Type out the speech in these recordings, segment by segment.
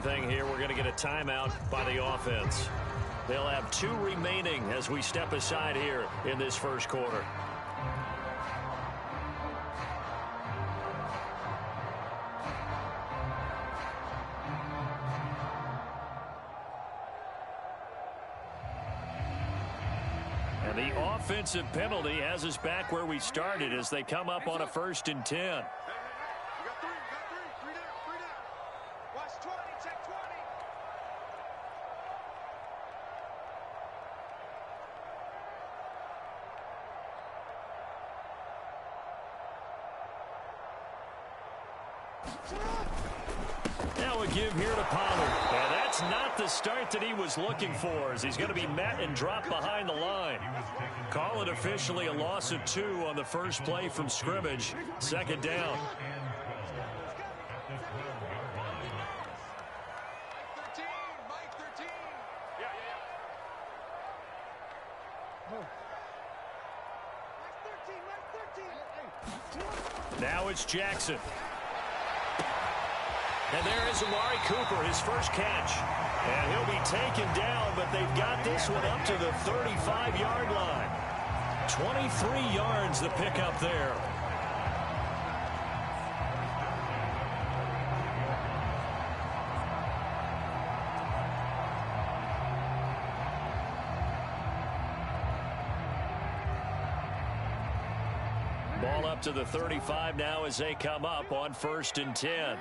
anything here, we're going to get a timeout by the offense. They'll have 2 remaining as we step aside here in this first quarter. And the offensive penalty has us back where we started as they come up on a 1st and 10. Now a give here to Pollard. And that's not the start that he was looking for, as he's going to be met and dropped behind the line. Call it officially a loss of 2 on the first play from scrimmage. 2nd down. Now it's Jackson. And there is Amari Cooper, his first catch. And he'll be taken down, but they've got this one up to the 35-yard line. 23 yards the pickup there. Ball up to the 35 now as they come up on 1st and 10.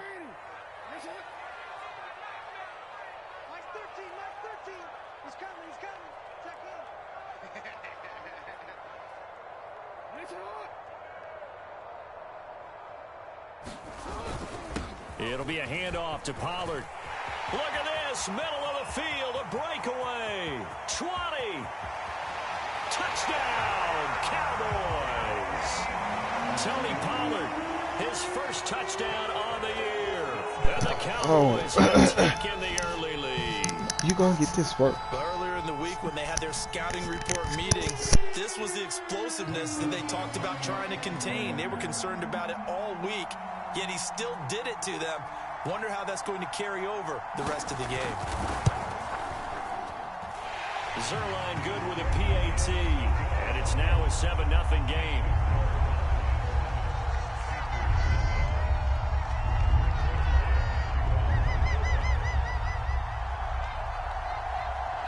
It'll be a handoff to Pollard. Look at this, middle of the field, a breakaway. 20. Touchdown, Cowboys. Tony Pollard, his first touchdown on the year. And the Cowboys have taken the early lead. You gonna get this work. Earlier in the week when they had their scouting report meeting, this was the explosiveness that they talked about trying to contain. They were concerned about it all week, yet he still did it to them. Wonder how that's going to carry over the rest of the game. Zerline good with a PAT, and it's now a 7-0 game.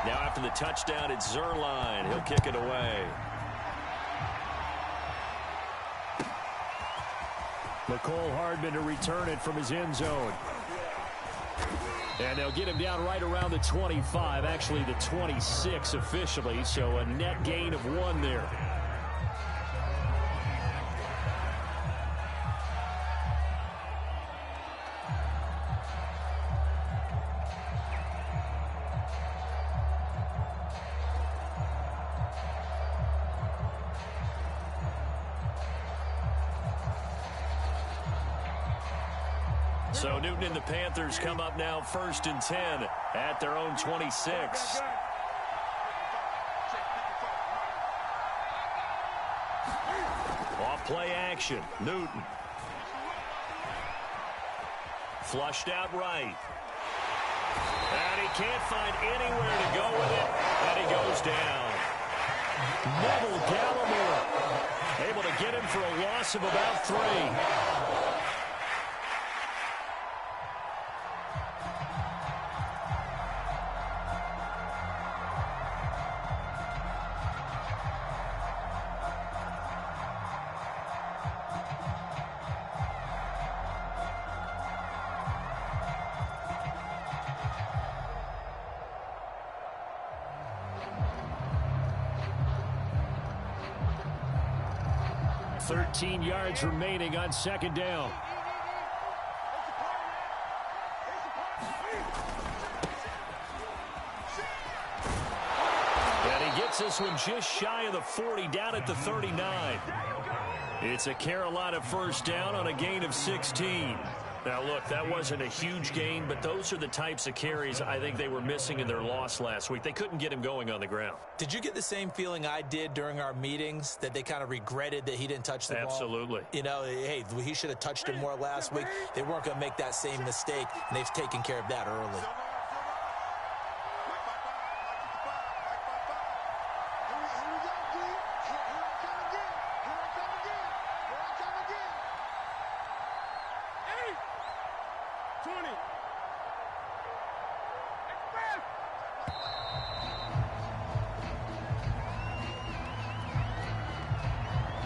Now after the touchdown, it's Zerline. He'll kick it away. McCole Hardman to return it from his end zone. And they'll get him down right around the 25, actually the 26 officially, so a net gain of 1 there. So Newton and the Panthers come up now 1st and 10 at their own 26. Off play action. Newton. Flushed out right. And he can't find anywhere to go with it. And he goes down. Neville Gallimore able to get him for a loss of about 3. Thirteen yards remaining on 2nd down. And he gets this one just shy of the 40, down at the 39. It's a Carolina 1st down on a gain of 16. Now, look, that wasn't a huge gain, but those are the types of carries I think they were missing in their loss last week. They couldn't get him going on the ground. Did you get the same feeling I did during our meetings, that they kind of regretted that he didn't touch the ball? Absolutely. You know, hey, he should have touched it more last week. They weren't going to make that same mistake, and they've taken care of that early.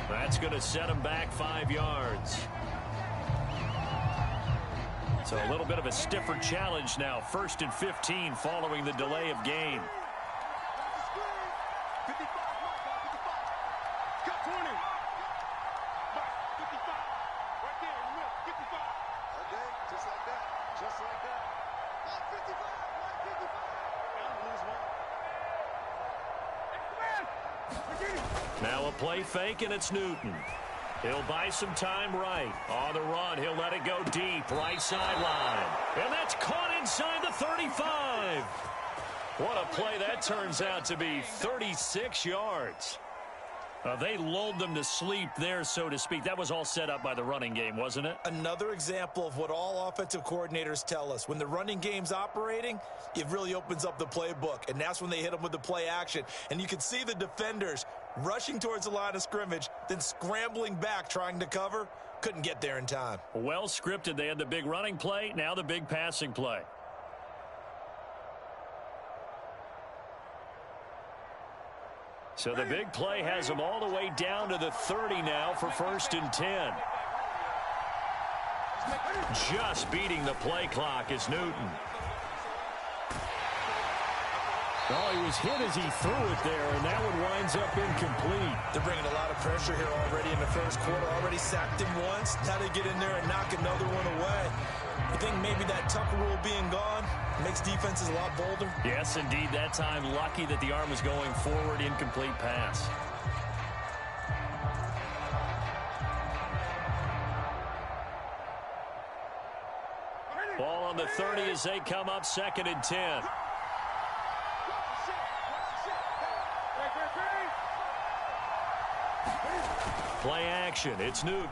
That's going to set him back 5 yards. So a little bit of a stiffer challenge now. 1st and 15 following the delay of game. Now a play fake, and it's Newton. He'll buy some time right. On the run, he'll let it go deep, right sideline. And that's caught inside the 35. What a play that turns out to be, 36 yards. They lulled them to sleep there, so to speak. That was all set up by the running game, wasn't it? Another example of what all offensive coordinators tell us. When the running game's operating, it really opens up the playbook, and that's when they hit them with the play action. And you can see the defenders rushing towards the line of scrimmage, then scrambling back trying to cover. Couldn't get there in time. Well scripted. They had the big running play, now the big passing play. So the big play has them all the way down to the 30 now for 1st and 10. Just beating the play clock is Newton. Oh, he was hit as he threw it there, and that one winds up incomplete. They're bringing a lot of pressure here already in the first quarter. Already sacked him once. Now they get in there and knock another one away. You think maybe that Tucker rule being gone makes defenses a lot bolder? Yes, indeed. That time, lucky that the arm was going forward, incomplete pass. Ball on the 30 as they come up 2nd and 10. Play action. It's Newton.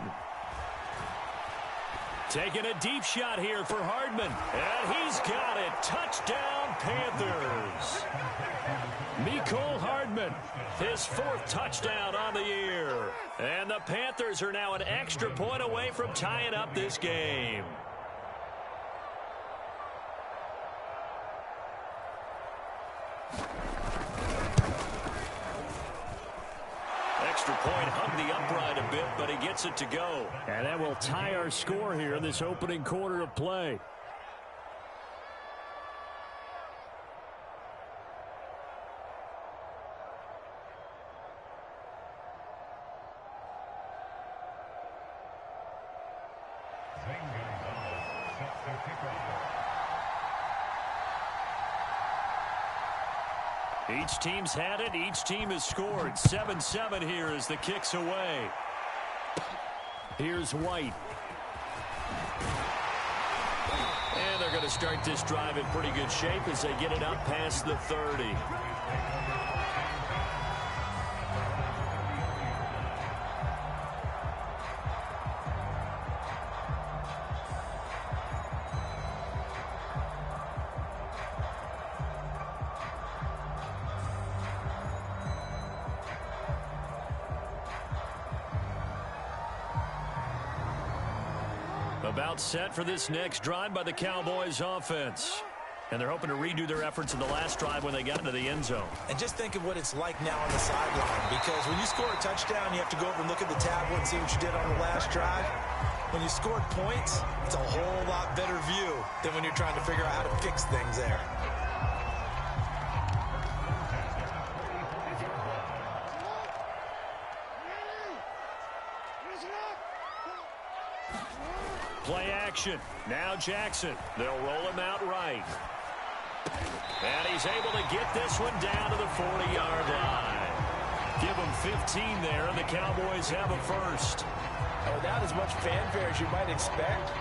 Taking a deep shot here for Hardman. And he's got it. Touchdown, Panthers. Mecole Hardman, his 4th touchdown on the year. And the Panthers are now an extra point away from tying up this game. Extra point hung the upright a bit, but he gets it to go. And that will tie our score here in this opening quarter of play. Each team's had it. Each team has scored. 7-7 here as the kick's away. Here's White. And they're going to start this drive in pretty good shape as they get it up past the 30. About set for this next drive by the Cowboys offense. And they're hoping to redo their efforts in the last drive when they got into the end zone. And just think of what it's like now on the sideline, because when you score a touchdown, you have to go over and look at the tablet and see what you did on the last drive. When you scored points, it's a whole lot better view than when you're trying to figure out how to fix things there. Play action. Now Jackson. They'll roll him out right. And he's able to get this one down to the 40-yard line. Give him 15 there, and the Cowboys have a first. Without as much fanfare as you might expect,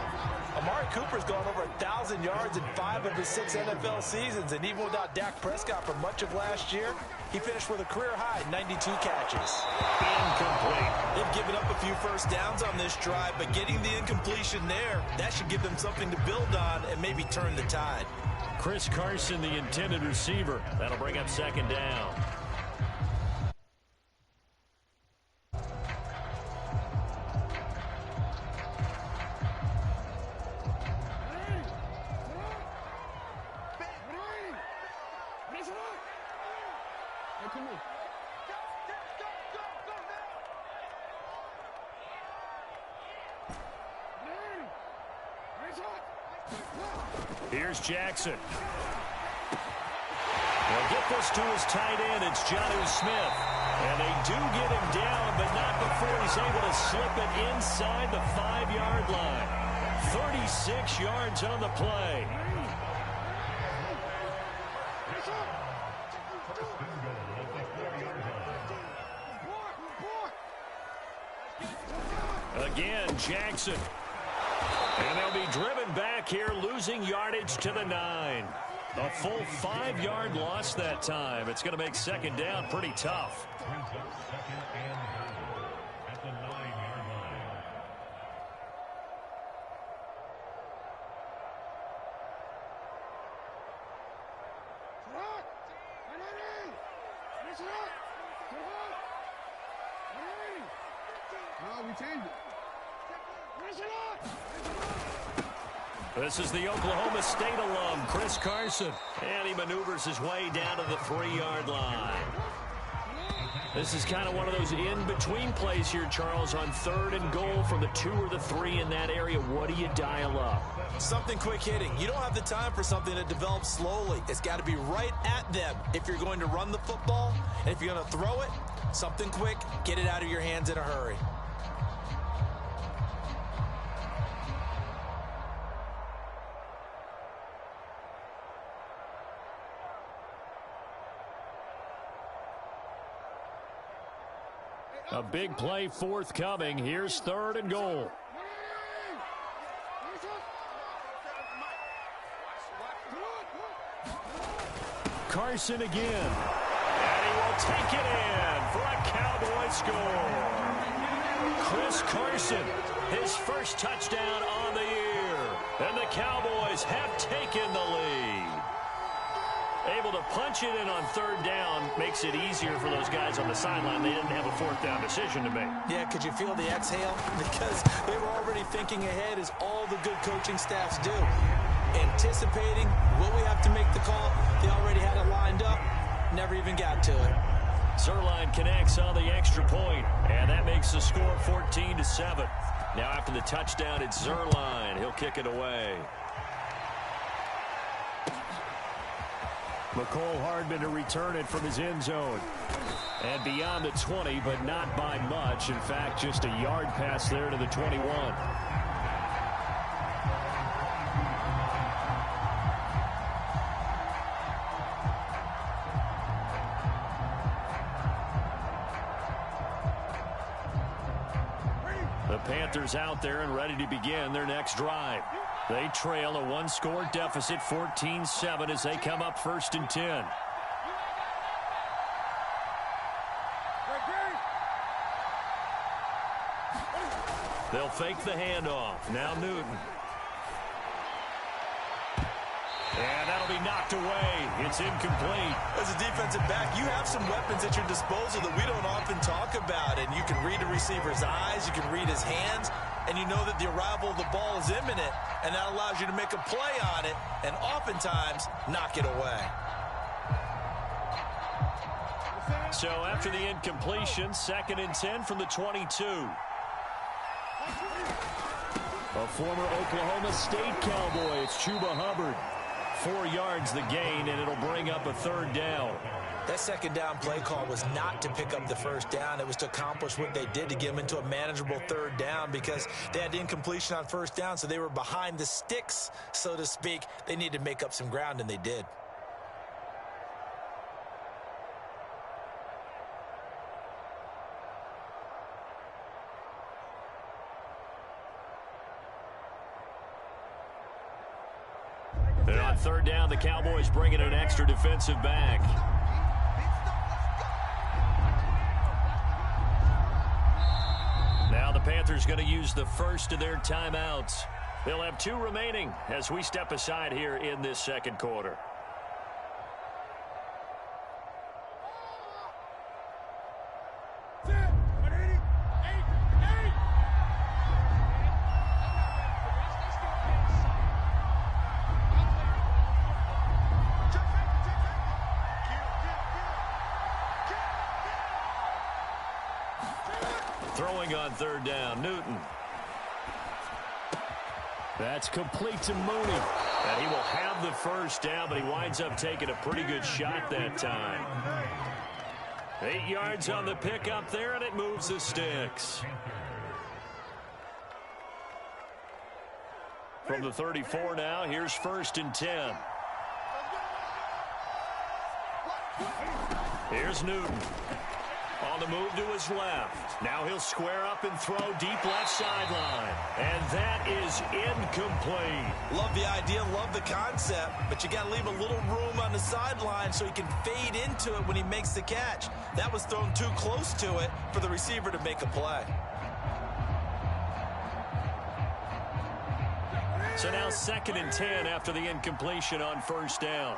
Amari Cooper's gone over 1,000 yards in 5 of his 6 NFL seasons, and even without Dak Prescott for much of last year, he finished with a career-high 92 catches. Incomplete. They've given up a few first downs on this drive, but getting the incompletion there, that should give them something to build on and maybe turn the tide. Chris Carson, the intended receiver. That'll bring up second down. Here's Jackson. They'll get this to his tight end. It's Jonnu Smith. And they do get him down, but not before he's able to slip it inside the 5-yard line. 36 yards on the play. Again, Jackson. And they'll be driven back here, losing yardage to the 9. A full 5-yard loss that time. It's going to make second down pretty tough. This is the Oklahoma State alum, Chris Carson. And he maneuvers his way down to the 3-yard line. This is kind of one of those in-between plays here, Charles, on 3rd and goal from the 2 or the 3 in that area. What do you dial up? Something quick hitting. You don't have the time for something that develops slowly. It's got to be right at them if you're going to run the football. And if you're going to throw it, something quick, get it out of your hands in a hurry. A big play forthcoming. Here's 3rd and goal. Carson again. And he will take it in for a Cowboy score. Chris Carson, his first touchdown on the year. And the Cowboys have taken the lead. Able to punch it in on 3rd down makes it easier for those guys on the sideline. They didn't have a 4th down decision to make. Yeah, could you feel the exhale? Because they were already thinking ahead, as all the good coaching staffs do. Anticipating, will we have to make the call? They already had it lined up, never even got to it. Zerline connects on the extra point, and that makes the score 14-7. Now after the touchdown, it's Zerline. He'll kick it away. McCole Hardman to return it from his end zone. And beyond the 20, but not by much. In fact, just a yard pass there to the 21. The Panthers out there and ready to begin their next drive. They trail a 1-score deficit, 14-7, as they come up 1st and 10. They'll fake the handoff. Now Newton. And that'll be knocked away. It's incomplete. As a defensive back, you have some weapons at your disposal that we don't often talk about. And you can read a receiver's eyes, you can read his hands, and you know that the arrival of the ball is imminent, and that allows you to make a play on it and oftentimes knock it away. So after the incompletion, 2nd and 10 from the 22. A former Oklahoma State Cowboy, it's Chuba Hubbard. 4 yards the gain, and it'll bring up a 3rd down. That 2nd down play call was not to pick up the 1st down. It was to accomplish what they did, to get them into a manageable 3rd down, because they had incompletion on 1st down, so they were behind the sticks, so to speak. They needed to make up some ground, and they did. third down, the Cowboys bringing an extra defensive back. Now the Panthers going to use the first of their timeouts. They'll have 2 remaining as we step aside here in this second quarter. Throwing on third down, Newton. That's complete to Mooney. And he will have the first down, but he winds up taking a pretty good shot that time. 8 yards on the pickup there, and it moves the sticks. From the 34 now, here's 1st and 10. Here's Newton. On the move to his left. Now he'll square up and throw deep left sideline. And that is incomplete. Love the idea, love the concept, but you got to leave a little room on the sideline so he can fade into it when he makes the catch. That was thrown too close to it for the receiver to make a play. So now 2nd and 10 after the incompletion on first down.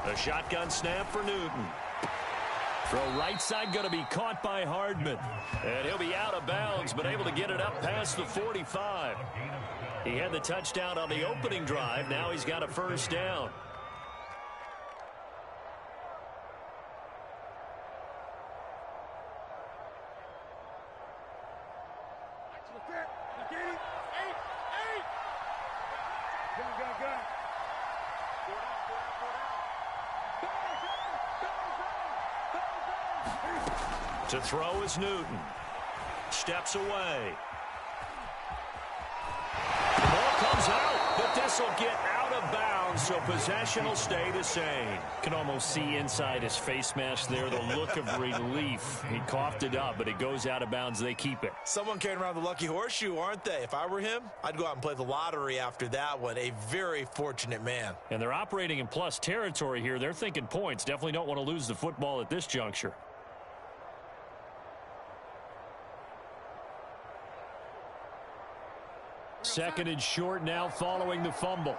A shotgun snap for Newton. Throw right side going to be caught by Hardman. And he'll be out of bounds, but able to get it up past the 45. He had the touchdown on the opening drive. Now he's got a first down. To throw is Newton. Steps away. The ball comes out, but this will get out of bounds, so possession will stay the same. Can almost see inside his face mask there the look of relief. He coughed it up, but it goes out of bounds. They keep it. Someone carrying around the lucky horseshoe, aren't they? If I were him, I'd go out and play the lottery after that one. A very fortunate man. And they're operating in plus territory here. They're thinking points. Definitely don't want to lose the football at this juncture. Second and short now following the fumble.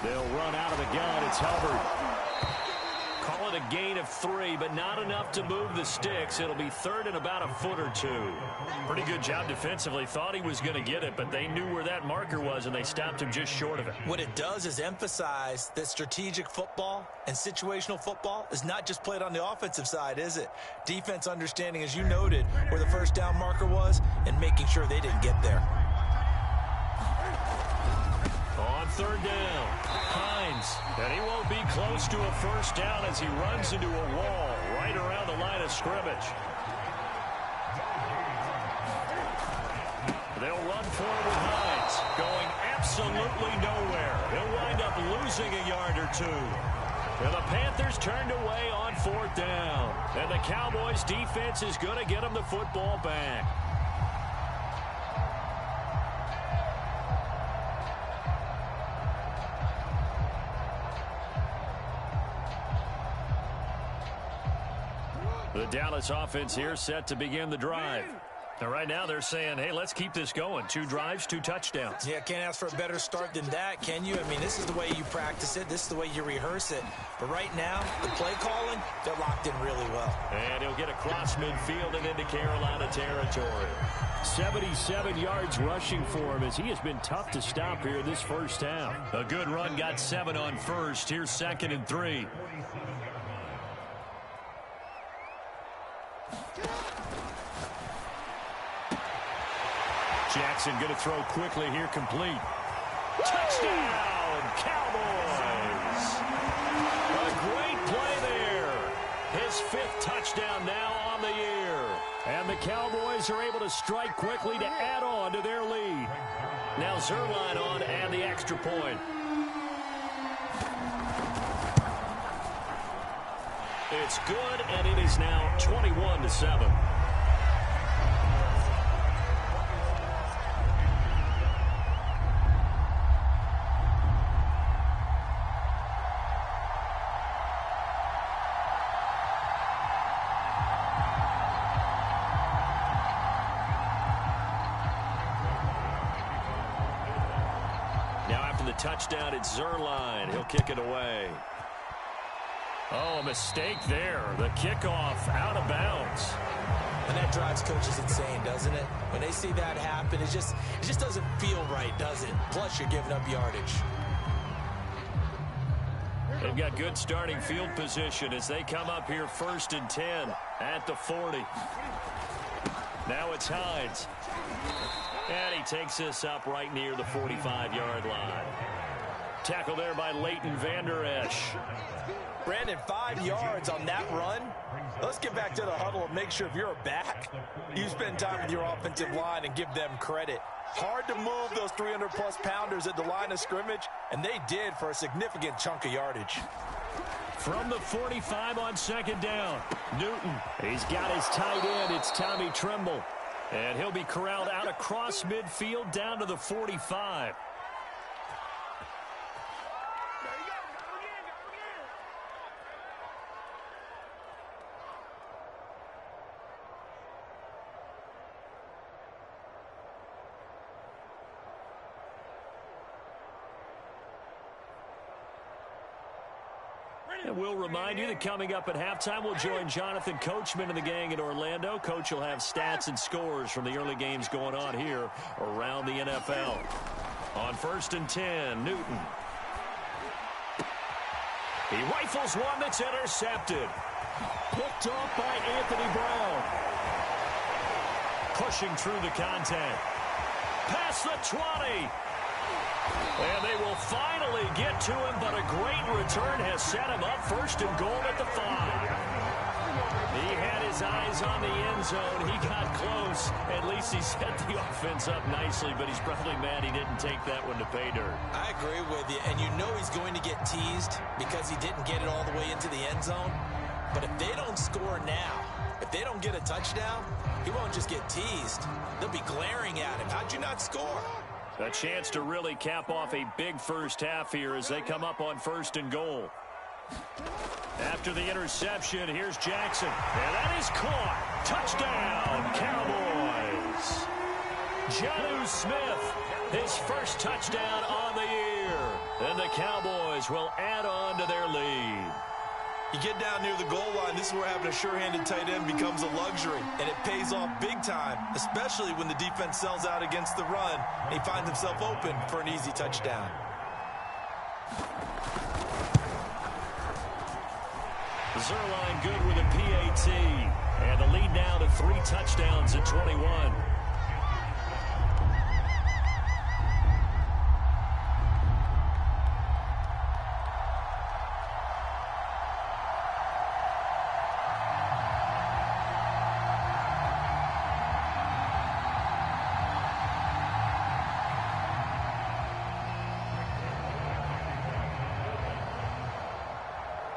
They'll run out of the gun. It's Hubbard. Call it a gain of 3, but not enough to move the sticks. It'll be 3rd and about a foot or 2. Pretty good job defensively. Thought he was going to get it, but they knew where that marker was, and they stopped him just short of it. What it does is emphasize that strategic football and situational football is not just played on the offensive side, is it? Defense understanding, as you noted, where the first down marker was and making sure they didn't get there. On third down, Hines, and he won't be close to a first down as he runs into a wall right around the line of scrimmage. They'll run forward with Hines, going absolutely nowhere. He'll wind up losing a yard or 2. And the Panthers turned away on 4th down. And the Cowboys defense is going to get them the football back. The Dallas offense here set to begin the drive. And right now they're saying, hey, let's keep this going. 2 drives, 2 touchdowns. Yeah, can't ask for a better start than that, can you? I mean, this is the way you practice it. This is the way you rehearse it. But right now, the play calling, they're locked in really well. And he'll get across midfield and into Carolina territory. 77 yards rushing for him as he has been tough to stop here this first half. A good run, got 7 on first. Here's 2nd and 3. Jackson going to throw quickly here, complete. Touchdown, Cowboys! A great play there. His fifth touchdown now on the year. And the Cowboys are able to strike quickly to add on to their lead. Now Zuerlein on and the extra point. It's good, and it is now 21-7. Touchdown, it's Zuerlein. He'll kick it away. Oh, a mistake there. The kickoff out of bounds. And that drives coaches insane, doesn't it? When they see that happen, it just doesn't feel right, does it? Plus, you're giving up yardage. They've got good starting field position as they come up here 1st and 10 at the 40. Now it's Hines. And he takes this up right near the 45-yard line. Tackle there by Leighton Vander Esch. Brandon, 5 yards on that run. Let's get back to the huddle and make sure if you're a back, you spend time with your offensive line and give them credit. Hard to move those 300-plus pounders at the line of scrimmage, and they did for a significant chunk of yardage. From the 45 on 2nd down, Newton. He's got his tight end. It's Tommy Tremble. And he'll be corralled out across midfield down to the 45. And we'll remind you that coming up at halftime, we'll join Jonathan Coachman and the gang in Orlando. Coach will have stats and scores from the early games going on here around the NFL. On 1st and 10, Newton. He rifles one that's intercepted. Picked off by Anthony Brown. Pushing through the contact. Past the 20. And they will finally get to him, but a great return has set him up 1st and goal at the 5. He had his eyes on the end zone. He got close. At least he set the offense up nicely, but he's probably mad he didn't take that one to pay dirt. I agree with you, and you know he's going to get teased because he didn't get it all the way into the end zone. But if they don't score now, if they don't get a touchdown, he won't just get teased. They'll be glaring at him. How'd you not score? A chance to really cap off a big first half here as they come up on 1st and goal. After the interception, here's Jackson. And that is caught. Touchdown, Cowboys. Jonnu Smith, his first touchdown on the year. And the Cowboys will add on to their lead. You get down near the goal line, this is where having a sure-handed tight end becomes a luxury, and it pays off big time, especially when the defense sells out against the run, and he finds himself open for an easy touchdown. Zuerlein good with a PAT, and the lead now to 3 touchdowns at 21.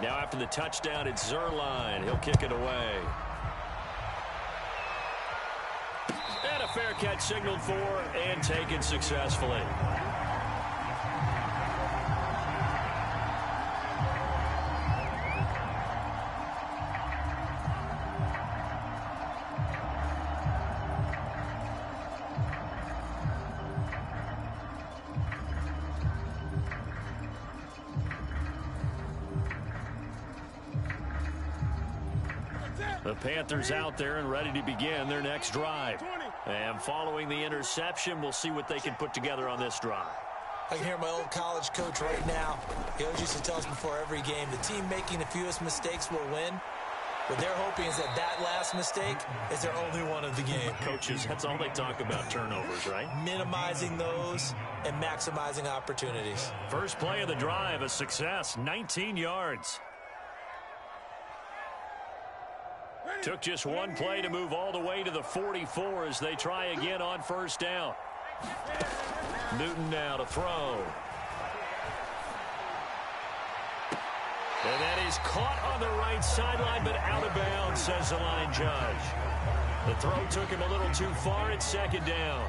Now after the touchdown, it's Zuerlein. He'll kick it away. And a fair catch signaled for and taken successfully. The Panthers out there and ready to begin their next drive. And following the interception, we'll see what they can put together on this drive. I can hear my old college coach right now. He always used to tell us before every game, the team making the fewest mistakes will win. What they're hoping is that last mistake is their only one of the game. Coaches, that's all they talk about, turnovers, right? Minimizing those and maximizing opportunities. First play of the drive, a success, 19 yards. Took just one play to move all the way to the 44 as they try again on first down. Newton now to throw. And that is caught on the right sideline, but out of bounds, says the line judge. The throw took him a little too far. It's second down.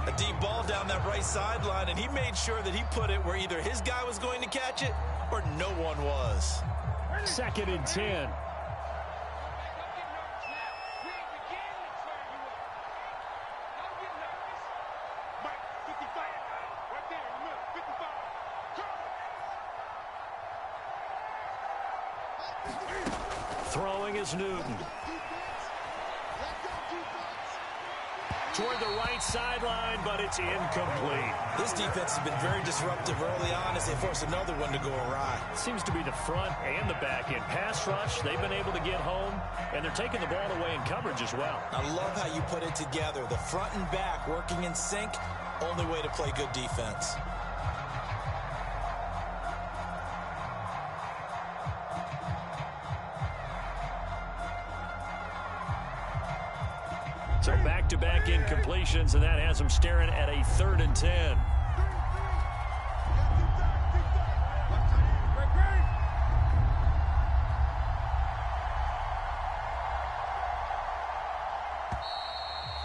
A deep ball down that right sideline, and he made sure that he put it where either his guy was going to catch it or no one was. 2nd and 10. Throwing is Newton. Toward the right sideline, but it's incomplete. This defense has been very disruptive early on as they force another one to go awry. Seems to be the front and the back end. Pass rush, they've been able to get home, and they're taking the ball away in coverage as well. I love how you put it together. The front and back working in sync, only way to play good defense. So back-to-back incompletions, and that has them staring at a 3rd and 10.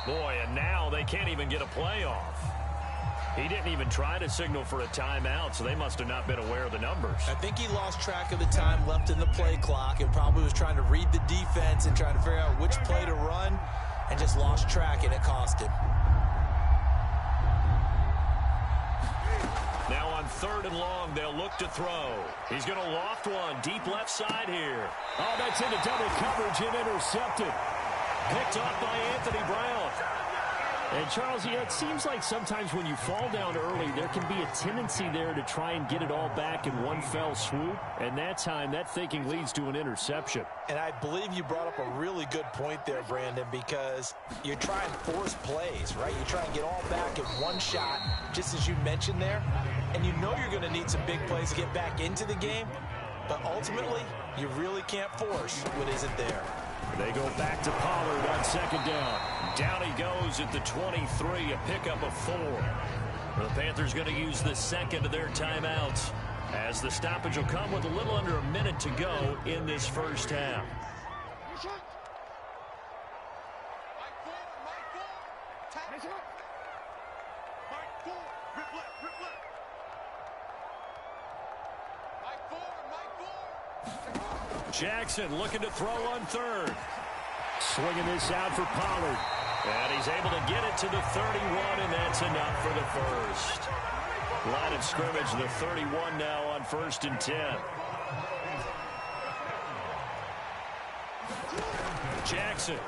Boy, and now they can't even get a play off. He didn't even try to signal for a timeout, so they must have not been aware of the numbers. I think he lost track of the time left in the play clock and probably was trying to read the defense and trying to figure out which play to run, and just lost track, and it cost him. Now on 3rd and long, they'll look to throw. He's going to loft one deep left side here. Oh, that's into double coverage and intercepted. Picked off by Anthony Brown. And, Charles, yeah, it seems like sometimes when you fall down early, there can be a tendency there to try and get it all back in one fell swoop. And that time, that thinking leads to an interception. And I believe you brought up a really good point there, Brandon, because you're trying to force plays, right? You try and get all back in one shot, just as you mentioned there. And you know you're going to need some big plays to get back into the game. But ultimately, you really can't force what isn't there. They go back to Pollard on 2nd down. Down he goes at the 23, a pickup of 4. The Panthers going to use the 2nd of their timeouts, as the stoppage will come with a little under a minute to go in this first half. Jackson looking to throw on 3rd. Swinging this out for Pollard. And he's able to get it to the 31, and that's enough for the first. Line of scrimmage, the 31 now on 1st and 10. Jackson.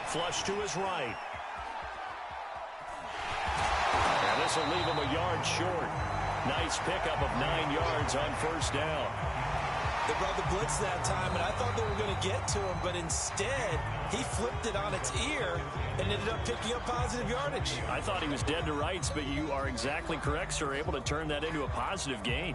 Flush to his right. And this will leave him a yard short. Nice pickup of 9 yards on 1st down. They brought the blitz that time, and I thought they were going to get to him, but instead, he flipped it on its ear and ended up picking up positive yardage. I thought he was dead to rights, but you are exactly correct, sir. Able to turn that into a positive gain.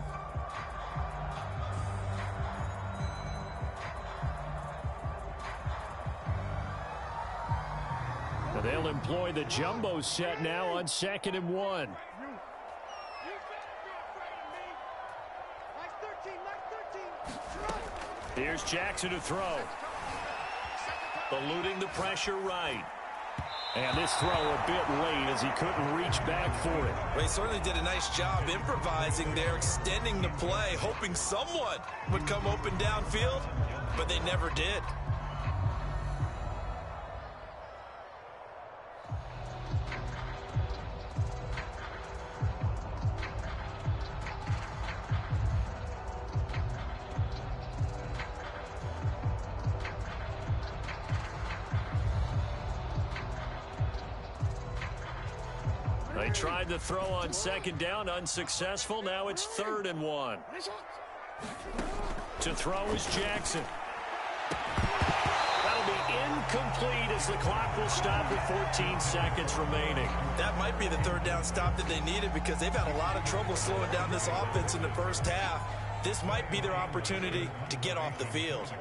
Now they'll employ the jumbo set now on 2nd and 1. Here's Jackson to throw. Eluding the pressure right. And this throw a bit late as he couldn't reach back for it. Well, he certainly did a nice job improvising there, extending the play, hoping someone would come open downfield, but they never did. They tried to throw on 2nd down, unsuccessful. Now it's 3rd and 1. To throw is Jackson. That'll be incomplete as the clock will stop with 14 seconds remaining. That might be the 3rd down stop that they needed because they've had a lot of trouble slowing down this offense in the first half. This might be their opportunity to get off the field.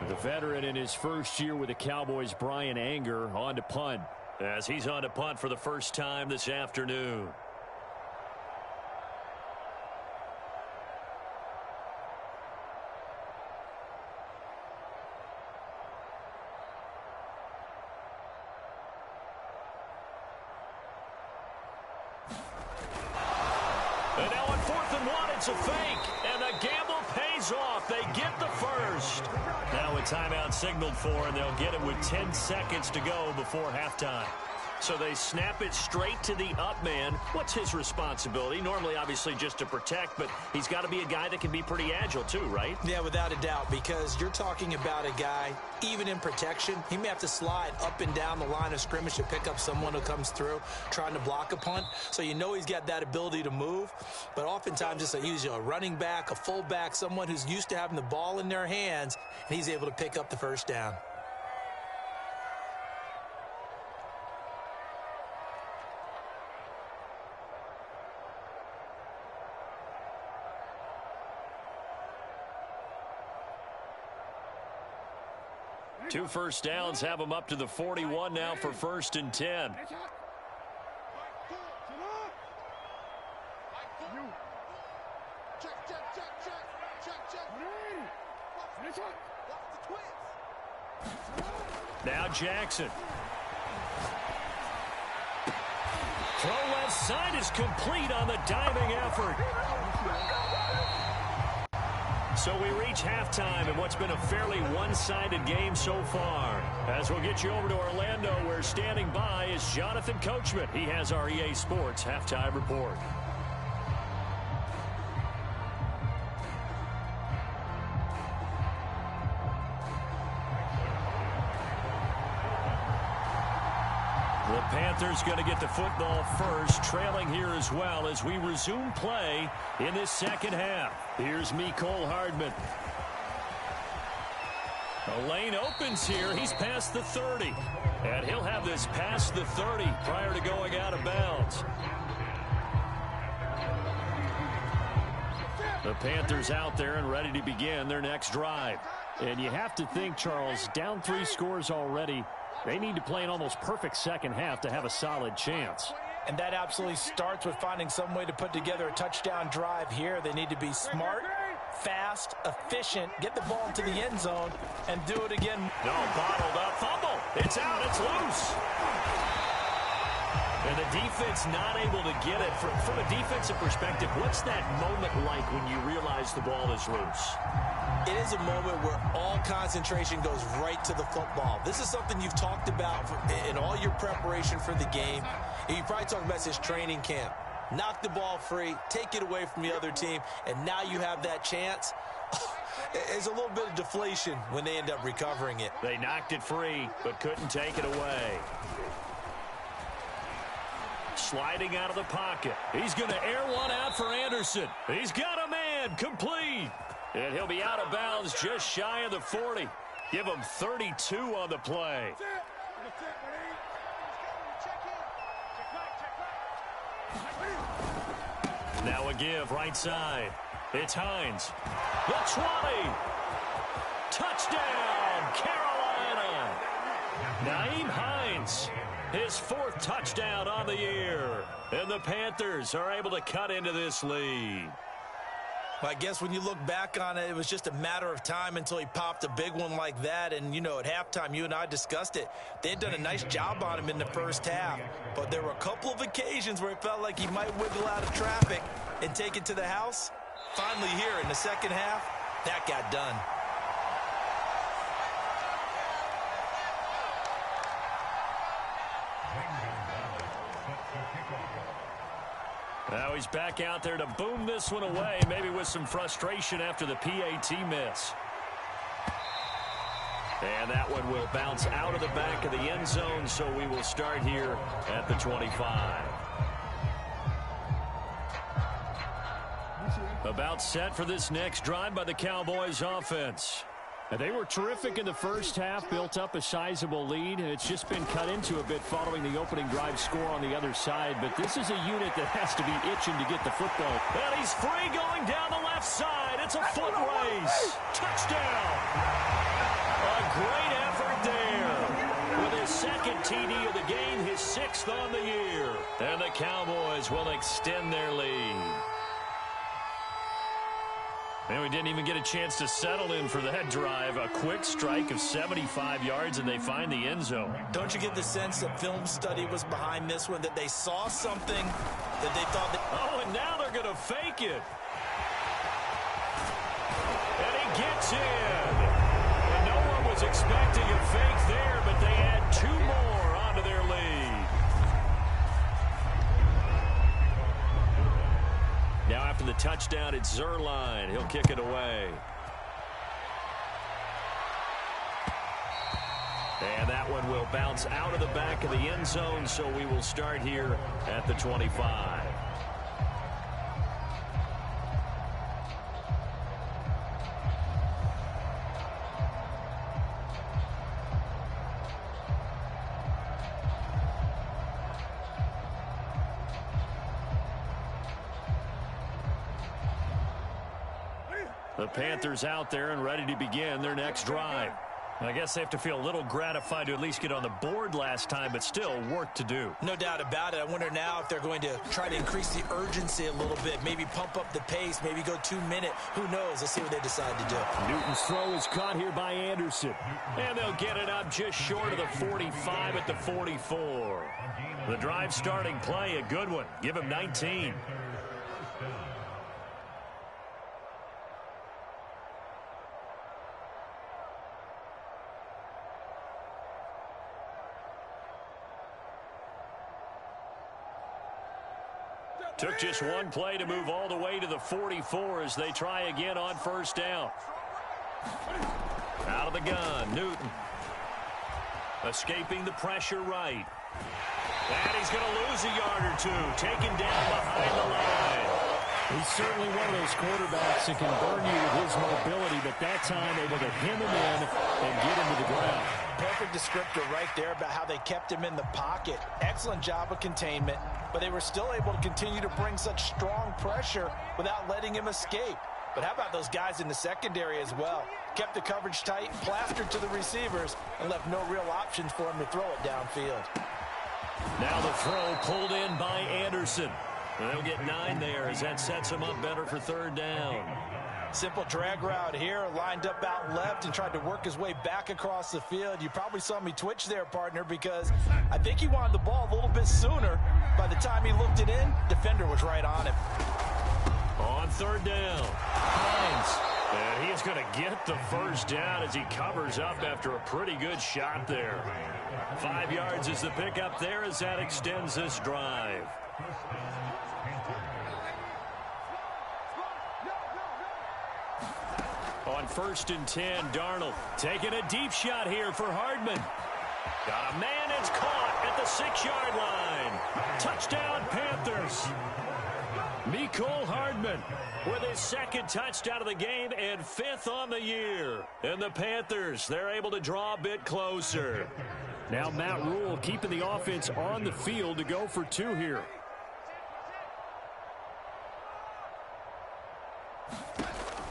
The veteran in his first year with the Cowboys, Brian Anger, on to punt. As he's on to punt for the first time this afternoon. And now on 4th and 1, it's a fake. And the gamble pays off. They get the first. Now a timeout signaled for, and they'll get it with 10 seconds to go before halftime. So they snap it straight to the up man. What's his responsibility? Normally, obviously, just to protect, but he's got to be a guy that can be pretty agile too, right? Yeah, without a doubt, because you're talking about a guy, even in protection, he may have to slide up and down the line of scrimmage to pick up someone who comes through trying to block a punt. So you know he's got that ability to move, but oftentimes it's usually a running back, a fullback, someone who's used to having the ball in their hands, and he's able to pick up the first down. Two first downs have them up to the 41 now for 1st and 10. Now Jackson. Throw left side is complete on the diving effort. So we reach halftime in what's been a fairly one-sided game so far. As we'll get you over to Orlando, where standing by is Jonathan Coachman. He has our EA Sports halftime report. The Panthers going to get the football first, trailing here as well as we resume play in this second half. Here's Mecole Hardman. The lane opens here. He's past the 30. And he'll have this past the 30 prior to going out of bounds. The Panthers out there and ready to begin their next drive. And you have to think, Charles, down 3 scores already. They need to play an almost perfect second half to have a solid chance. And that absolutely starts with finding some way to put together a touchdown drive here. They need to be smart, fast, efficient, get the ball into the end zone, and do it again. No, bottled up, fumble. It's out, it's loose. And the defense not able to get it. From a defensive perspective, what's that moment like when you realize the ball is loose? It is a moment where all concentration goes right to the football. This is something you've talked about in all your preparation for the game. And you probably talked about this training camp. Knock the ball free, take it away from the other team, and now you have that chance. There's a little bit of deflation when they end up recovering it. They knocked it free, but couldn't take it away. Sliding out of the pocket. He's going to air one out for Anderson. He's got a man, complete. And he'll be out of bounds just shy of the 40. Give him 32 on the play. Now a give right side. It's Hines. The 20. Touchdown, Carolina. Nyheim Hines. His 4th touchdown on the year. And the Panthers are able to cut into this lead. I guess when you look back on it, it was just a matter of time until he popped a big one like that. And, you know, at halftime, you and I discussed it. They had done a nice job on him in the first half. But there were a couple of occasions where it felt like he might wiggle out of traffic and take it to the house. Finally here in the second half, that got done. Now he's back out there to boom this one away, maybe with some frustration after the PAT miss. And that one will bounce out of the back of the end zone, so we will start here at the 25. About set for this next drive by the Cowboys offense. They were terrific in the first half, built up a sizable lead, and it's just been cut into a bit following the opening drive score on the other side. But this is a unit that has to be itching to get the football. And he's free going down the left side. It's a foot race. Touchdown. A great effort there. With his second TD of the game, his 6th on the year. And the Cowboys will extend their lead. And we didn't even get a chance to settle in for that drive. A quick strike of 75 yards, and they find the end zone. Don't you get the sense that film study was behind this one, that they saw something that they thought that... Oh, and now they're going to fake it. And he gets in. And no one was expecting a fake there, but they add 2 more onto their lead. Now after the touchdown, it's Zerline. He'll kick it away. And that one will bounce out of the back of the end zone, so we will start here at the 25. The Panthers out there and ready to begin their next drive. I guess they have to feel a little gratified to at least get on the board last time, but still work to do. No doubt about it. I wonder now if they're going to try to increase the urgency a little bit, maybe pump up the pace, maybe go 2-minute. Who knows? Let's see what they decide to do. Newton's throw is caught here by Anderson. And they'll get it up just short of the 45 at the 44. The drive starting play, a good one. Give him 19. Took just one play to move all the way to the 44 as they try again on first down. Out of the gun, Newton. Escaping the pressure right. And he's going to lose a yard or two. Taken down behind the line. He's certainly one of those quarterbacks that can burn you with his mobility, but that time able to hem him in and get him to the ground. Perfect descriptor right there about how they kept him in the pocket. Excellent job of containment, but they were still able to continue to bring such strong pressure without letting him escape. But how about those guys in the secondary as well? Kept the coverage tight, plastered to the receivers, and left no real options for him to throw it downfield. Now the throw pulled in by Anderson. They'll get 9 there as that sets him up better for third down. Simple drag route here, lined up out left and tried to work his way back across the field. You probably saw me twitch there, partner, because I think he wanted the ball a little bit sooner. By the time he looked it in, defender was right on him. On third down, Hines. And he is going to get the first down as he covers up after a pretty good shot there. 5 yards is the pickup there as that extends this drive. On 1st and 10, Darnold taking a deep shot here for Hardman. Got a man, it's caught at the 6-yard line. Touchdown, Panthers. Mecole Hardman with his 2nd touchdown of the game and 5th on the year. And the Panthers, they're able to draw a bit closer. Now Matt Rule keeping the offense on the field to go for 2 here.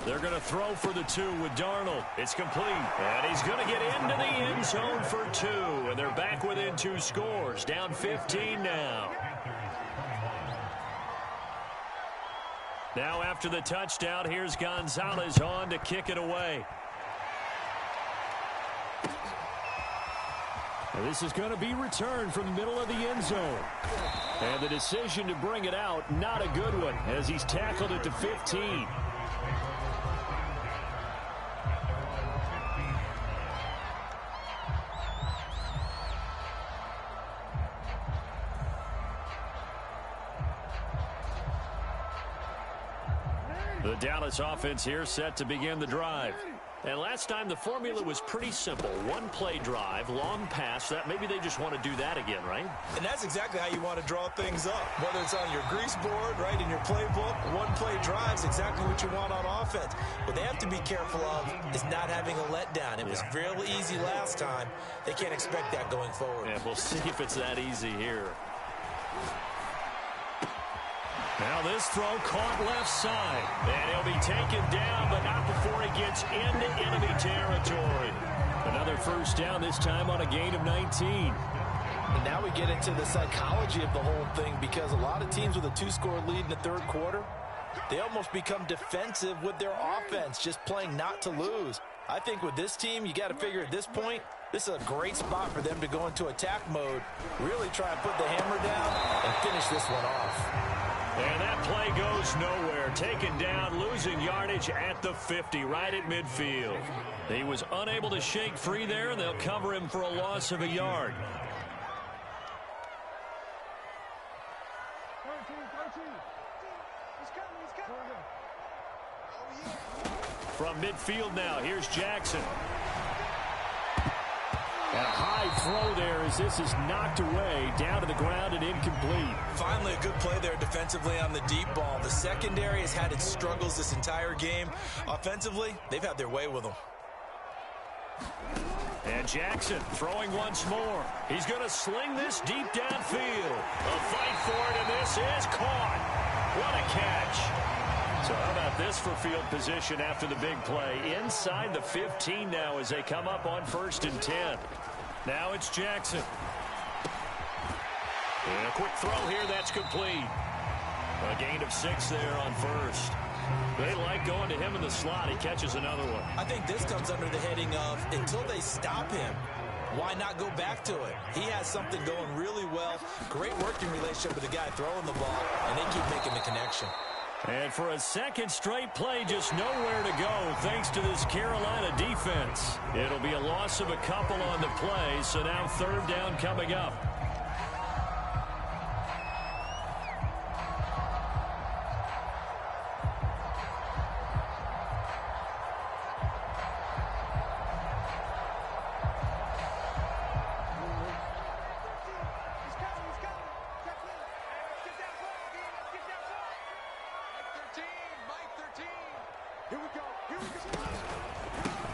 They're going to throw for the 2 with Darnold. It's complete. And he's going to get into the end zone for 2. And they're back within 2 scores. Down 15 now. Now after the touchdown, here's Gonzalez on to kick it away. And this is going to be returned from the middle of the end zone. And the decision to bring it out, not a good one, as he's tackled at the 15. The Dallas offense here set to begin the drive. And last time the formula was pretty simple. One play drive, long pass. That maybe they just want to do that again, right? And that's exactly how you want to draw things up. Whether it's on your grease board, right, in your playbook, one play drive is exactly what you want on offense. What they have to be careful of is not having a letdown. It was real easy last time. They can't expect that going forward. Yeah, we'll see if it's that easy here. Now this throw caught left side. And he'll be taken down, but not before he gets into enemy territory. Another first down, this time on a gain of 19. And now we get into the psychology of the whole thing, because a lot of teams with a two-score lead in the third quarter, they almost become defensive with their offense, just playing not to lose. I think with this team, you got to figure at this point, this is a great spot for them to go into attack mode, really try and put the hammer down and finish this one off. And that play goes nowhere. Taken down, losing yardage at the 50, right at midfield. He was unable to shake free there, and they'll cover him for a loss of a yard. From midfield now, here's Jackson. And a high throw there as this is knocked away, down to the ground and incomplete. Finally a good play there defensively on the deep ball. The secondary has had its struggles this entire game. Offensively, they've had their way with them. And Jackson throwing once more. He's going to sling this deep downfield. A fight for it, and this is caught. What a catch. So how about this for field position after the big play? Inside the 15 now as they come up on 1st and 10. Now it's Jackson. And a quick throw here, that's complete. A gain of 6 there on 1st. They like going to him in the slot. He catches another one. I think this comes under the heading of, until they stop him, why not go back to it? He has something going really well. Great working relationship with the guy throwing the ball, and they keep making the connection. And for a second straight play, just nowhere to go thanks to this Carolina defense. It'll be a loss of a couple on the play, so now 3rd down coming up.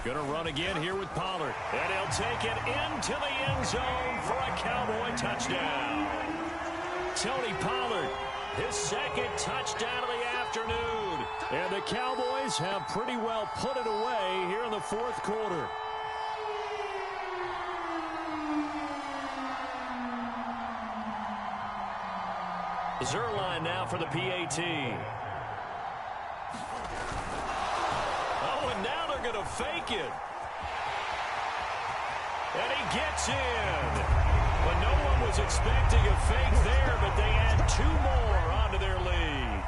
Going to run again here with Pollard. And he'll take it into the end zone for a Cowboy touchdown. Tony Pollard, his 2nd touchdown of the afternoon. And the Cowboys have pretty well put it away here in the 4th quarter. Zerline now for the PAT. Oh, and now they're going to fake it. And he gets in. But no one was expecting a fake there, but they add 2 more onto their lead.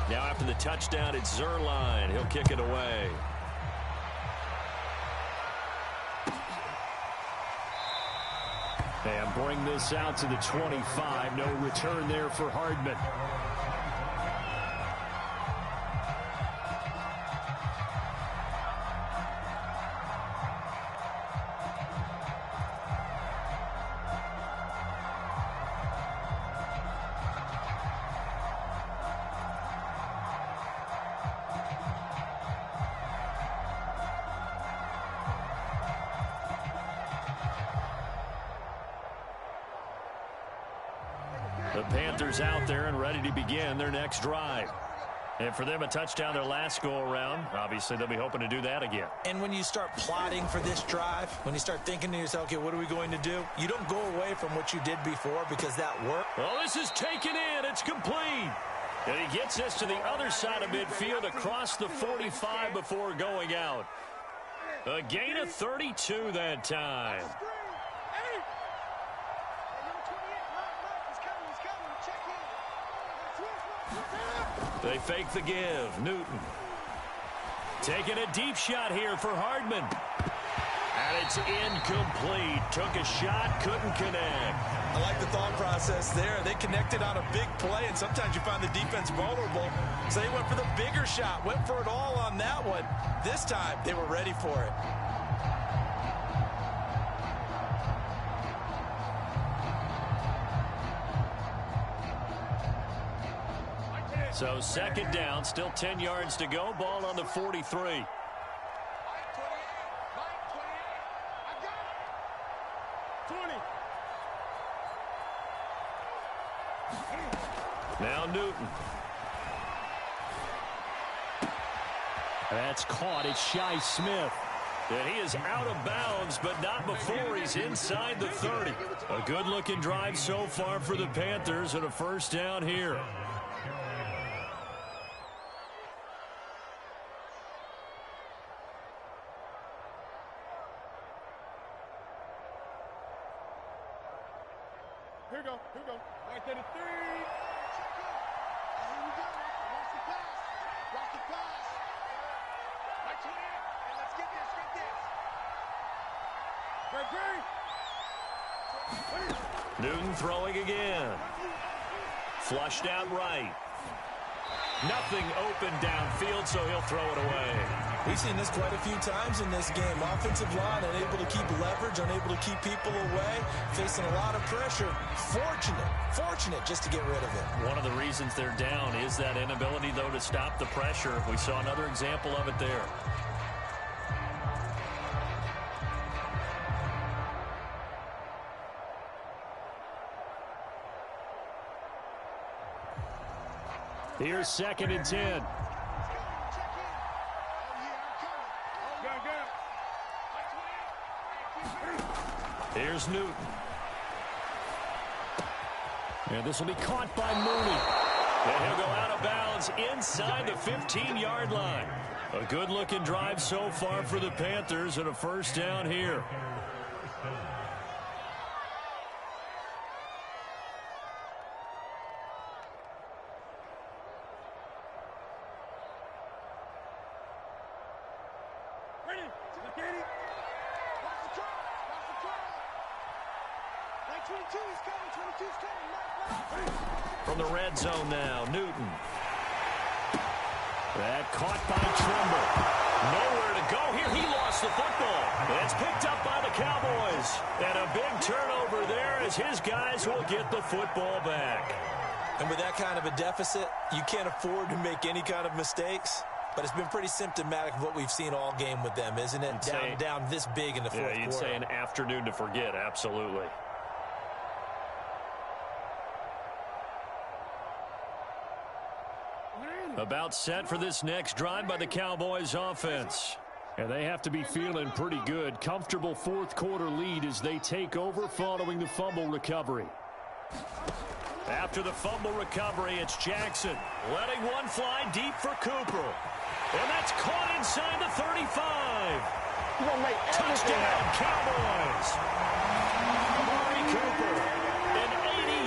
Now after the touchdown, it's Zerline. He'll kick it away. And bring this out to the 25. No return there for Hardman. The Panthers out there and ready to begin their next drive. And for them, a touchdown their last go-around. Obviously, they'll be hoping to do that again. And when you start plotting for this drive, when you start thinking to yourself, okay, what are we going to do? You don't go away from what you did before because that worked. Well, this is taken in. It's complete. And he gets this to the other side of midfield across the 45 before going out. A gain of 32 that time. They fake the give. Newton. Taking a deep shot here for Hardman. And it's incomplete. Took a shot, couldn't connect. I like the thought process there. They connected on a big play, and sometimes you find the defense vulnerable. So they went for the bigger shot, went for it all on that one. This time, they were ready for it. So second down, still 10 yards to go. Ball on the 43. Now Newton. That's caught. It's Shi Smith. And he is out of bounds, but not before he's inside the 30. A good-looking drive so far for the Panthers and a first down here. Here we go. Right there to 3. Here we go. Watch the pass. Watch the pass. Right to it. And let's get this. Newton throwing again. Flushed out right. Nothing open downfield, so he'll throw it away. We've seen this quite a few times in this game. Offensive line unable to keep leverage, unable to keep people away, facing a lot of pressure. Fortunate just to get rid of it. One of the reasons they're down is that inability, though, to stop the pressure. We saw another example of it there. Here's second and 10. Here's Newton. And this will be caught by Mooney. And he'll go out of bounds inside the 15-yard line. A good-looking drive so far for the Panthers and a first down here. From the red zone now, Newton. That caught by Trimble. Nowhere to go here. He lost the football. It's picked up by the Cowboys. And a big turnover there as his guys will get the football back. And with that kind of a deficit, you can't afford to make any kind of mistakes. But it's been pretty symptomatic of what we've seen all game with them, isn't it? Down this big in the fourth quarter. You'd say an afternoon to forget, absolutely. About set for this next drive by the Cowboys offense. And they have to be feeling pretty good. Comfortable fourth quarter lead as they take over following the fumble recovery. After the fumble recovery, it's Jackson letting one fly deep for Cooper. And that's caught inside the 35. Touchdown, Cowboys. Amari Cooper, an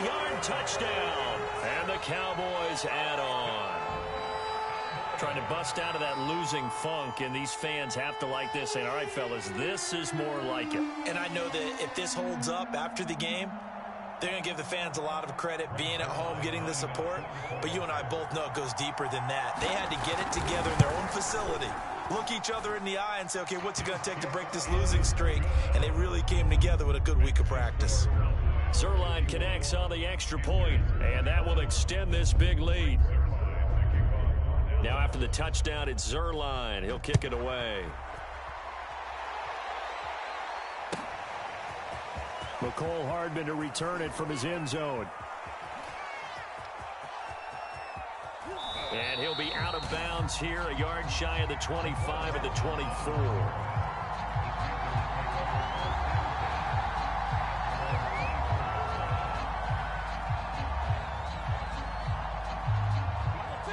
80-yard touchdown. And the Cowboys add on. Trying to bust out of that losing funk, and these fans have to like this. Saying, all right, fellas, this is more like it. And I know that if this holds up after the game, they're going to give the fans a lot of credit being at home, getting the support. But you and I both know it goes deeper than that. They had to get it together in their own facility, look each other in the eye and say, okay, what's it going to take to break this losing streak? And they really came together with a good week of practice. Zerline connects on the extra point, and that will extend this big lead. Now after the touchdown, it's Zerline. He'll kick it away. McCole Hardman to return it from his end zone. And he'll be out of bounds here, a yard shy of the 25 at the 24.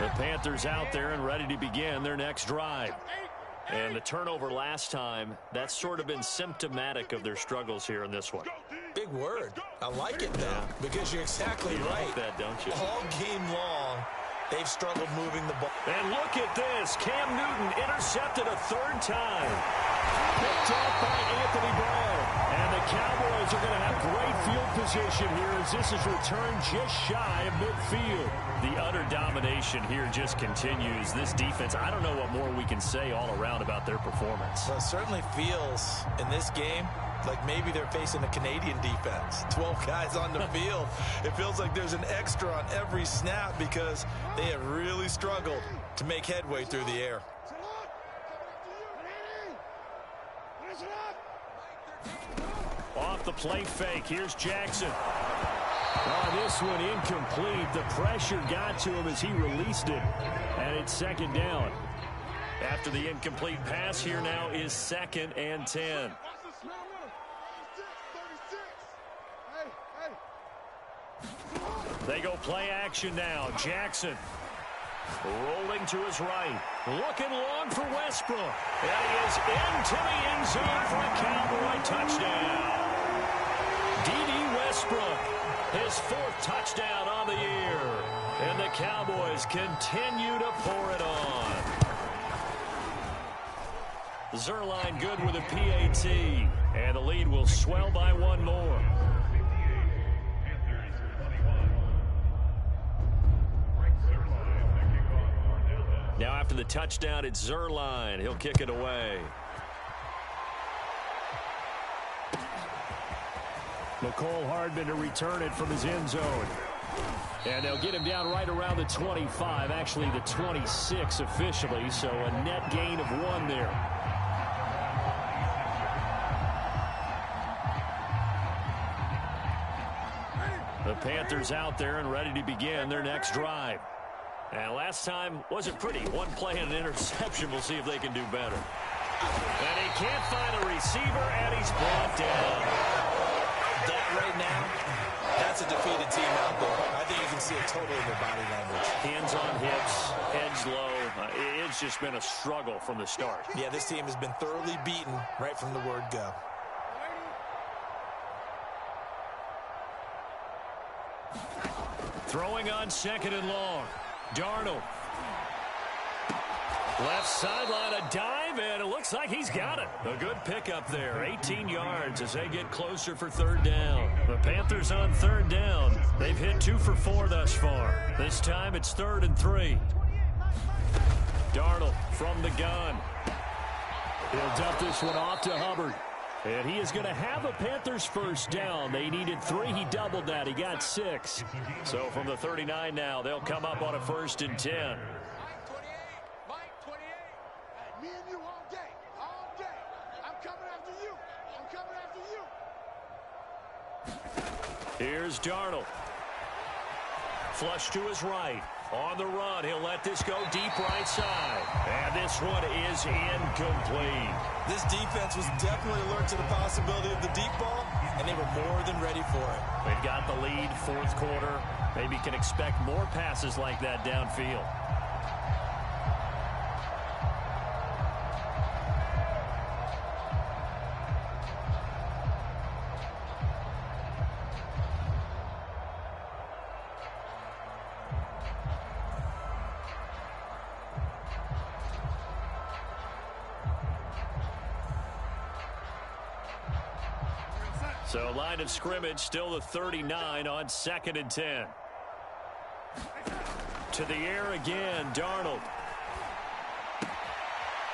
The Panthers out there and ready to begin their next drive. And the turnover last time, that's sort of been symptomatic of their struggles here in this one. Big word. I like it, though, because you're exactly right. You like that, don't you? All game long, They've struggled moving the ball. And look at this. Cam Newton intercepted a third time. Picked off by Anthony Brown. And the Cowboys are going to have great field position here as this is returned just shy of midfield. The utter domination here just continues. This defense, I don't know what more we can say all around about their performance. Well, it certainly feels in this game like maybe they're facing a Canadian defense. 12 guys on the field. It feels like there's an extra on every snap because they have really struggled to make headway through the air. Off the play fake. Here's Jackson. Oh, this one incomplete. The pressure got to him as he released it. And it's second down. After the incomplete pass, here now is 2nd and 10. They go play action now. Jackson rolling to his right. Looking long for Westbrook. And he is into the end zone for a Cowboy touchdown. D.D. Westbrook, his 4th touchdown on the year. And the Cowboys continue to pour it on. Zerline good with a PAT. And the lead will swell by 1 more. Now after the touchdown, it's Zerline. He'll kick it away. McCole Hardman to return it from his end zone. And they'll get him down right around the 25, actually the 26 officially, so a net gain of 1 there. The Panthers out there and ready to begin their next drive. And last time wasn't pretty. 1 play and an interception. We'll see if they can do better. And he can't find a receiver, and he's brought down. That right now, that's a defeated team out there. I think you can see it totally in their body language. Hands on hips, heads low. It's just been a struggle from the start. Yeah, this team has been thoroughly beaten right from the word go. Throwing on 2nd and long. Darnold. Left sideline, a dive, and it looks like he's got it. A good pickup there, 18 yards as they get closer for 3rd down. The Panthers on 3rd down. They've hit 2 for 4 thus far. This time it's 3rd and 3. Darnold from the gun. He'll dump this one off to Hubbard. And he is going to have a Panthers 1st down. They needed 3. He doubled that. He got 6. So from the 39 now, they'll come up on a 1st and 10. Mike 28. Me and you all day. All day. I'm coming after you. I'm coming after you. Here's Darnold. Flush to his right. On the run, he'll let this go deep right side. And this one is incomplete. This defense was definitely alert to the possibility of the deep ball, and they were more than ready for it. They've got the lead, 4th quarter. Maybe can expect more passes like that downfield. So line of scrimmage still the 39 on 2nd and 10. To the air again, Darnold.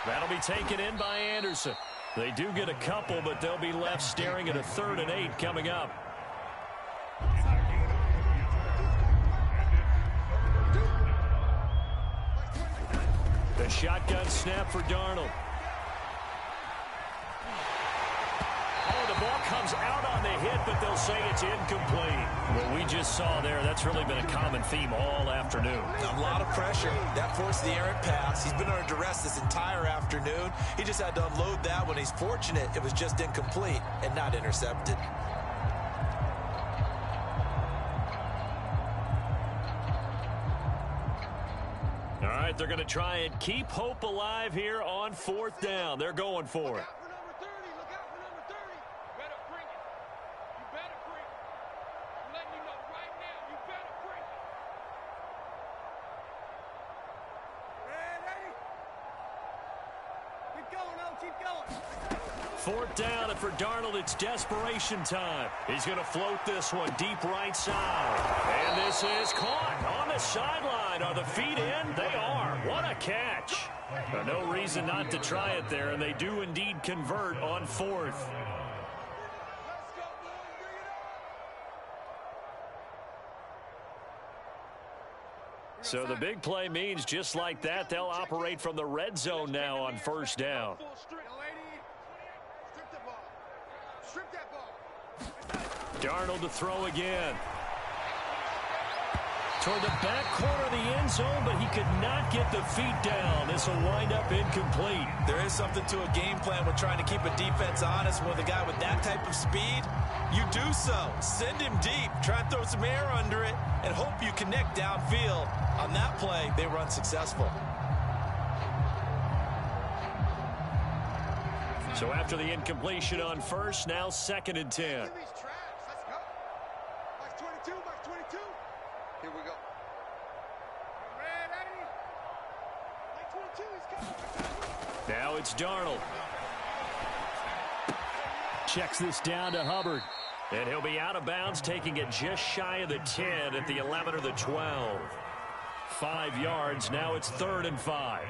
That'll be taken in by Anderson. They do get a couple, but they'll be left staring at a 3rd and 8 coming up. The shotgun snap for Darnold. Oh, the ball comes out on the hit, but they'll say it's incomplete. What we just saw there, that's really been a common theme all afternoon. A lot of pressure. That forced the errant pass. He's been under duress this entire afternoon. He just had to unload that when he's fortunate it was just incomplete and not intercepted. All right, they're going to try and keep hope alive here on 4th down. They're going for it. Fourth down, and for Darnold, it's desperation time. He's going to float this one deep right side. And this is caught on the sideline. Are the feet in? They are. What a catch. No reason not to try it there, and they do indeed convert on fourth. So the big play means just like that, they'll operate from the red zone now on first down. Darnold to throw again. Toward the back corner of the end zone, but he could not get the feet down. This will wind up incomplete. There is something to a game plan with trying to keep a defense honest. With a guy with that type of speed, you do so. Send him deep. Try and throw some air under it and hope you connect downfield. On that play, they were unsuccessful. So after the incompletion on first, now 2nd and 10. Here we go. Now it's Darnold. Checks this down to Hubbard. And he'll be out of bounds, taking it just shy of the 10 at the 11 or the 12. 5 yards. Now it's 3rd and 5.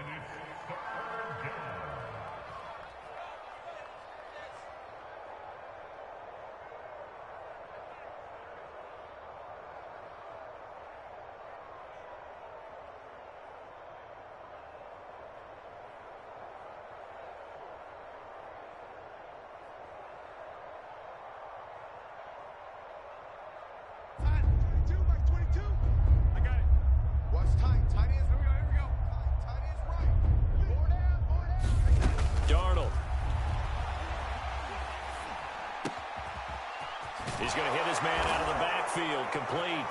He's going to hit his man out of the backfield, complete.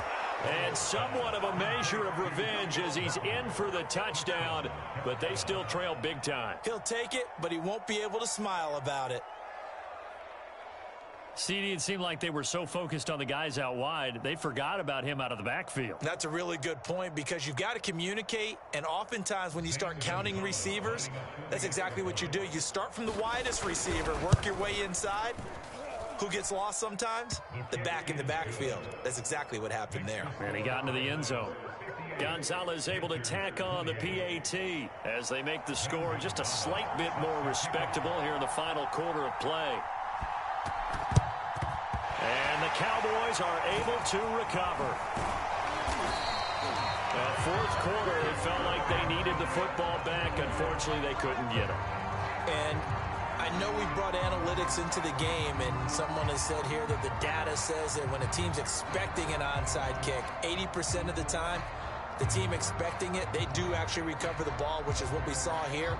And somewhat of a measure of revenge as he's in for the touchdown, but they still trail big time. He'll take it, but he won't be able to smile about it. CD, it seemed like they were so focused on the guys out wide, they forgot about him out of the backfield. That's a really good point because you've got to communicate, and oftentimes when you start counting receivers, that's exactly what you do. You start from the widest receiver, work your way inside. Who gets lost sometimes? The back in the backfield. That's exactly what happened there. And he got into the end zone. Gonzalez able to tack on the PAT as they make the score just a slight bit more respectable here in the final quarter of play. And the Cowboys are able to recover. That fourth quarter, they felt like they needed the football back. Unfortunately, they couldn't get it. And I know we brought analytics into the game, and someone has said here that the data says that when a team's expecting an onside kick, 80% of the time, the team expecting it, they do actually recover the ball, which is what we saw here.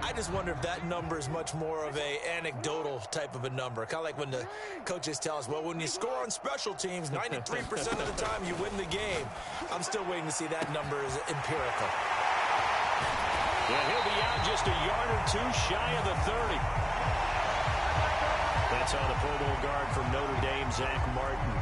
I just wonder if that number is much more of a anecdotal type of a number. Kind of like when the coaches tell us, well, when you score on special teams, 93% of the time you win the game. I'm still waiting to see that number is empirical. Yeah, he'll be out just a yard or two shy of the 30. That's on the Pro Bowl guard from Notre Dame, Zach Martin.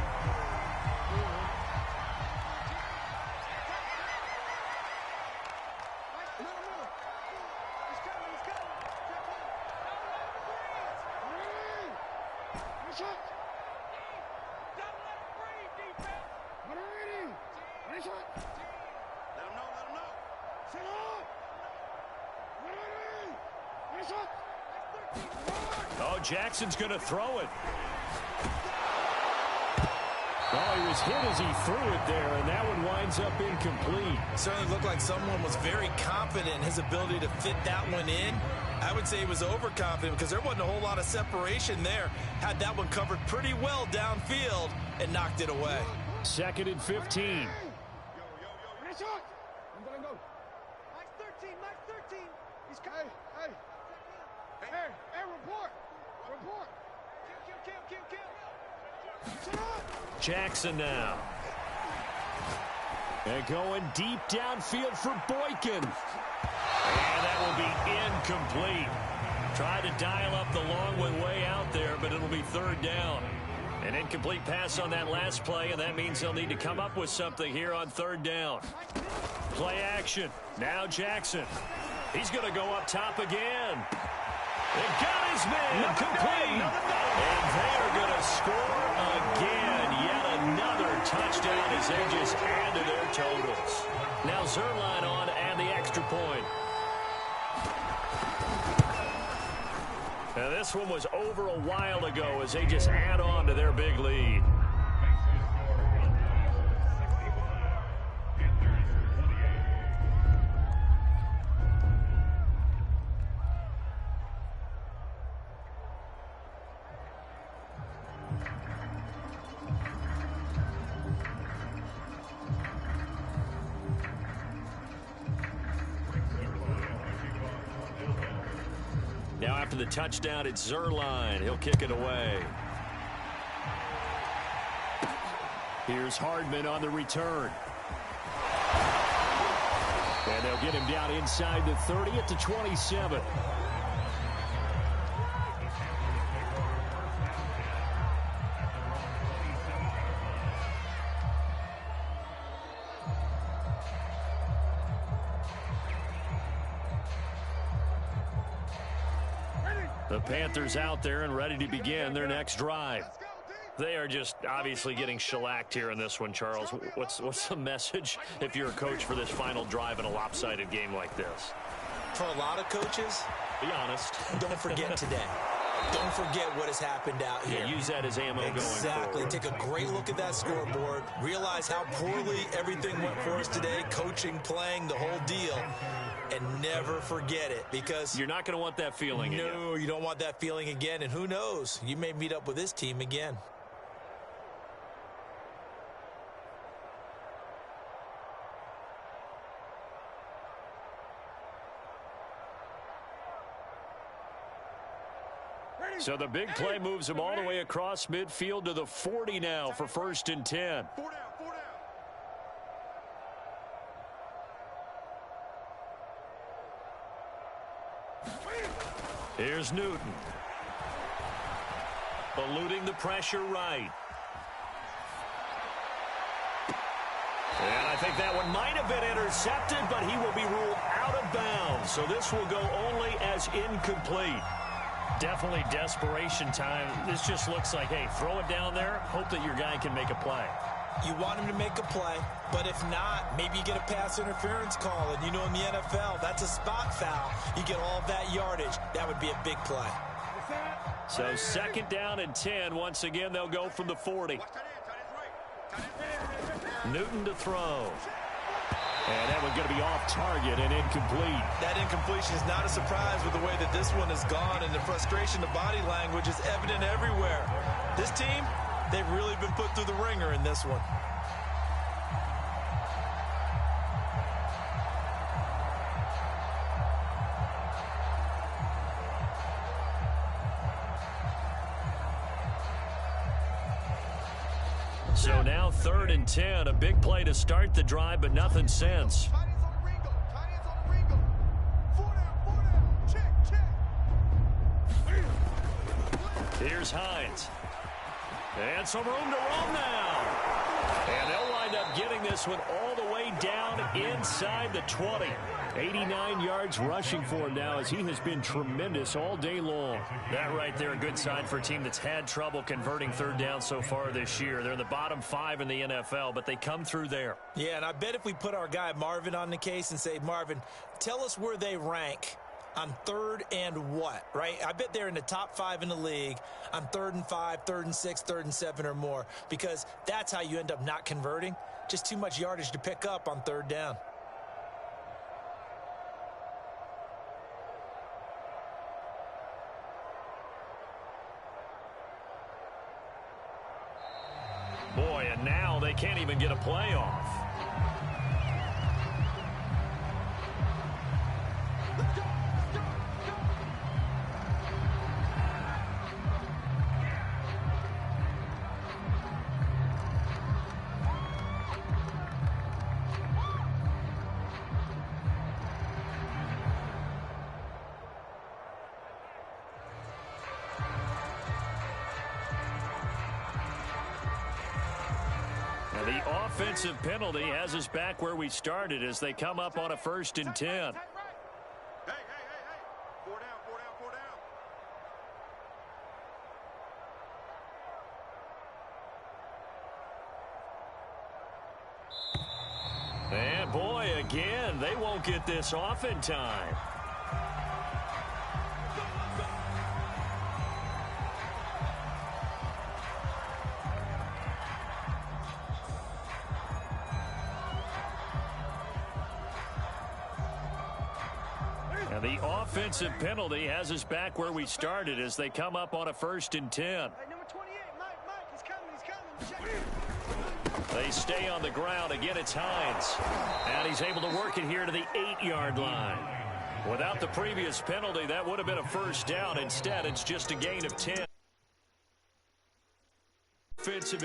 Oh, Jackson's going to throw it. Oh, he was hit as he threw it there, and that one winds up incomplete. Certainly looked like someone was very confident in his ability to fit that one in. I would say he was overconfident because there wasn't a whole lot of separation there. Had that one covered pretty well downfield and knocked it away. 2nd and 15. Jackson now. And going deep downfield for Boykin. And that will be incomplete. Try to dial up the long one way out there, but it'll be 3rd down. An incomplete pass on that last play, and that means they'll need to come up with something here on 3rd down. Play action. Now Jackson. He's going to go up top again. It got his man complete. And they are going to score again. Yet another touchdown as they just add to their totals. Now Zerline on and the extra point. Now this one was over a while ago as they just add on to their big lead. Now after the touchdown, it's Zerline. He'll kick it away. Here's Hardman on the return. And they'll get him down inside the 30 at the 27. The Panthers out there and ready to begin their next drive. They are just obviously getting shellacked here in this one, Charles. What's the message if you're a coach for this final drive in a lopsided game like this? For a lot of coaches, be honest. Don't forget today. Don't forget what has happened out here. Yeah, use that as ammo going forward. Exactly. Take a great look at that scoreboard. Realize how poorly everything went for us today. Coaching, playing, the whole deal. And never forget it, because you're not going to want that feeling again. No, you don't want that feeling again. And who knows? You may meet up with this team again. So the big play moves him all the way across midfield to the 40 now for 1st and 10. Here's Newton. Eluding the pressure right. And I think that one might have been intercepted, but he will be ruled out of bounds. So this will go only as incomplete. Definitely desperation time. This just looks like, hey, throw it down there, hope that your guy can make a play. You want him to make a play, but if not, maybe you get a pass interference call. And you know in the NFL, that's a spot foul. You get all that yardage. That would be a big play. So 2nd down and 10. Once again, they'll go from the 40. Newton to throw. And that one's going to be off target and incomplete. That incompletion is not a surprise with the way that this one has gone, and the frustration, the body language is evident everywhere. This team, they've really been put through the ringer in this one. So now 3rd and 10, a big play to start the drive, but nothing since. Here's Hines. And some room to roam now. And they'll wind up getting this one all the way down inside the 20. 89 yards rushing for him now as he has been tremendous all day long. That right there, a good sign for a team that's had trouble converting 3rd down so far this year. They're in the bottom 5 in the NFL, but they come through there. Yeah, and I bet if we put our guy Marvin on the case and say, Marvin, tell us where they rank on 3rd and what, right? I bet they're in the top 5 in the league on 3rd and 5, 3rd and 6, 3rd and 7 or more, because that's how you end up not converting. Just too much yardage to pick up on 3rd down. Boy, and now they can't even get a play off. The offensive penalty has us back where we started as they come up on a 1st and 10. Hey. 4 down. again. They won't get this off in time. And the offensive penalty has us back where we started as they come up on a 1st and 10. Hey, number 28, Mike, he's coming. They stay on the ground. Again, it's Hines. And he's able to work it here to the 8-yard line. Without the previous penalty, that would have been a 1st down. Instead, it's just a gain of 10. Offensive